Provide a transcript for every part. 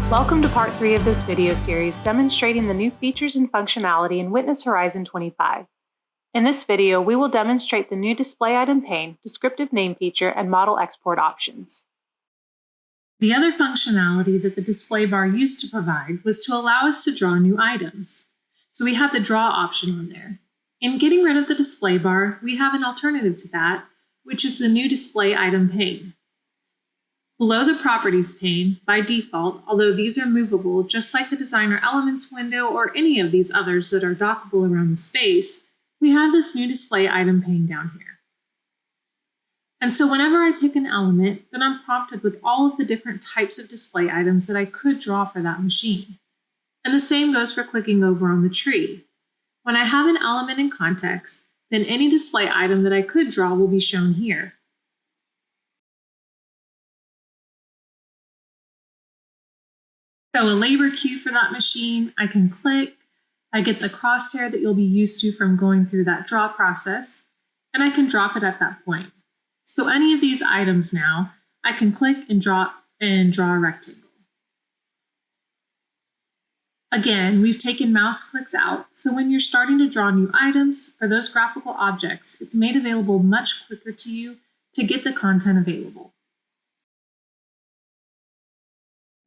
Welcome to part 3 of this video series demonstrating the new features and functionality in Witness Horizon 25. In this video, we will demonstrate the new display item pane, descriptive name feature, and model export options. The other functionality that the display bar used to provide was to allow us to draw new items. So we had the draw option on there. In getting rid of the display bar, we have an alternative to that, which is the new display item pane. Below the Properties pane, by default, although these are movable just like the Designer Elements window or any of these others that are dockable around the space, we have this new display item pane down here. And so whenever I pick an element, then I'm prompted with all of the different types of display items that I could draw for that machine. And the same goes for clicking over on the tree. When I have an element in context, then any display item that I could draw will be shown here. So a labor queue for that machine, I can click, I get the crosshair that you'll be used to from going through that draw process, and I can drop it at that point. So any of these items now, I can click and draw a rectangle. Again, we've taken mouse clicks out, so when you're starting to draw new items for those graphical objects, it's made available much quicker to you to get the content available.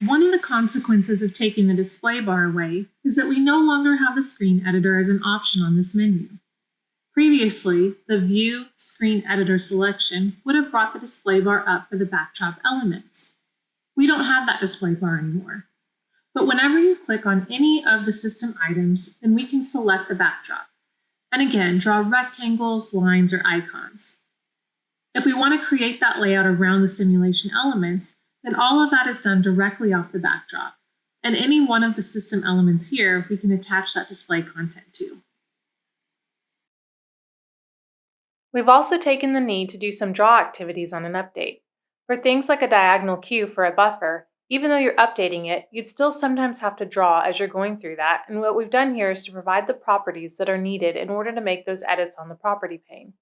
One of the consequences of taking the display bar away is that we no longer have the screen editor as an option on this menu. Previously, the View Screen Editor selection would have brought the display bar up for the backdrop elements. We don't have that display bar anymore. But whenever you click on any of the system items, then we can select the backdrop. And again, draw rectangles, lines, or icons. If we want to create that layout around the simulation elements, then all of that is done directly off the backdrop. And any one of the system elements here, we can attach that display content to. We've also taken the need to do some draw activities on an update. For things like a diagonal queue for a buffer, even though you're updating it, you'd still sometimes have to draw as you're going through that, and what we've done here is to provide the properties that are needed in order to make those edits on the property pane.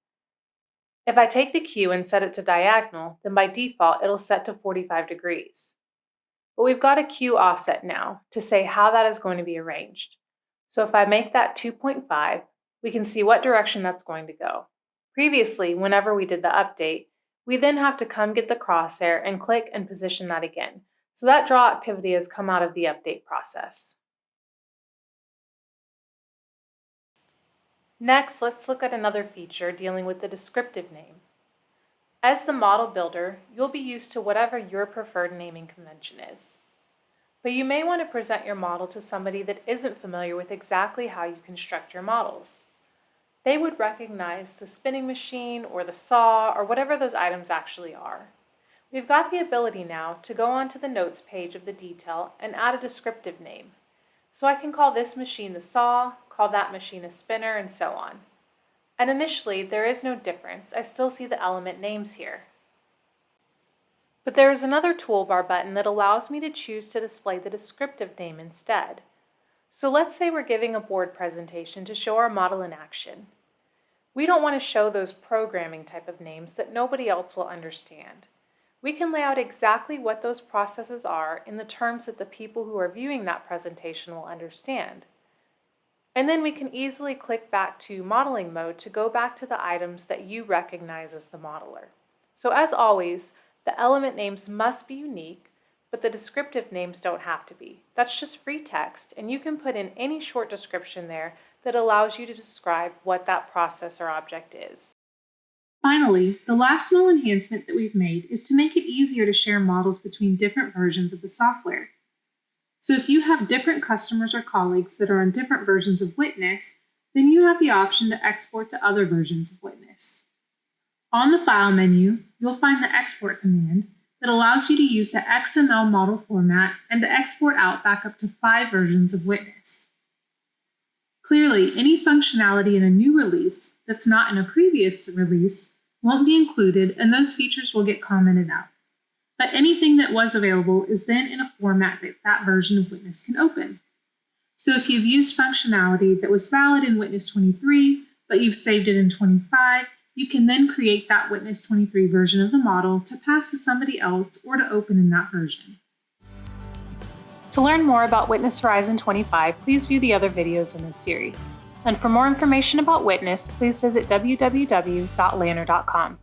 If I take the queue and set it to diagonal, then by default it'll set to 45 degrees. But we've got a queue offset now to say how that is going to be arranged. So if I make that 2.5, we can see what direction that's going to go. Previously, whenever we did the update, we then have to come get the crosshair and click and position that again. So that draw activity has come out of the update process. Next, let's look at another feature dealing with the descriptive name. As the model builder, you'll be used to whatever your preferred naming convention is. But you may want to present your model to somebody that isn't familiar with exactly how you construct your models. They would recognize the spinning machine or the saw or whatever those items actually are. We've got the ability now to go onto the notes page of the detail and add a descriptive name. So I can call this machine the saw, call that machine a spinner, and so on. And initially, there is no difference. I still see the element names here. But there is another toolbar button that allows me to choose to display the descriptive name instead. So let's say we're giving a board presentation to show our model in action. We don't want to show those programming type of names that nobody else will understand. We can lay out exactly what those processes are in the terms that the people who are viewing that presentation will understand. And then we can easily click back to modeling mode to go back to the items that you recognize as the modeler. So as always, the element names must be unique, but the descriptive names don't have to be. That's just free text, and you can put in any short description there that allows you to describe what that process or object is. Finally, the last small enhancement that we've made is to make it easier to share models between different versions of the software. So if you have different customers or colleagues that are on different versions of Witness, then you have the option to export to other versions of Witness. On the File menu, you'll find the Export command that allows you to use the XML model format and to export out back up to 5 versions of Witness. Clearly, any functionality in a new release that's not in a previous release won't be included, and those features will get commented out. But anything that was available is then in a format that that version of Witness can open. So if you've used functionality that was valid in Witness 23, but you've saved it in 25, you can then create that Witness 23 version of the model to pass to somebody else or to open in that version. To learn more about Witness Horizon 25, please view the other videos in this series. And for more information about Witness, please visit www.lanner.com.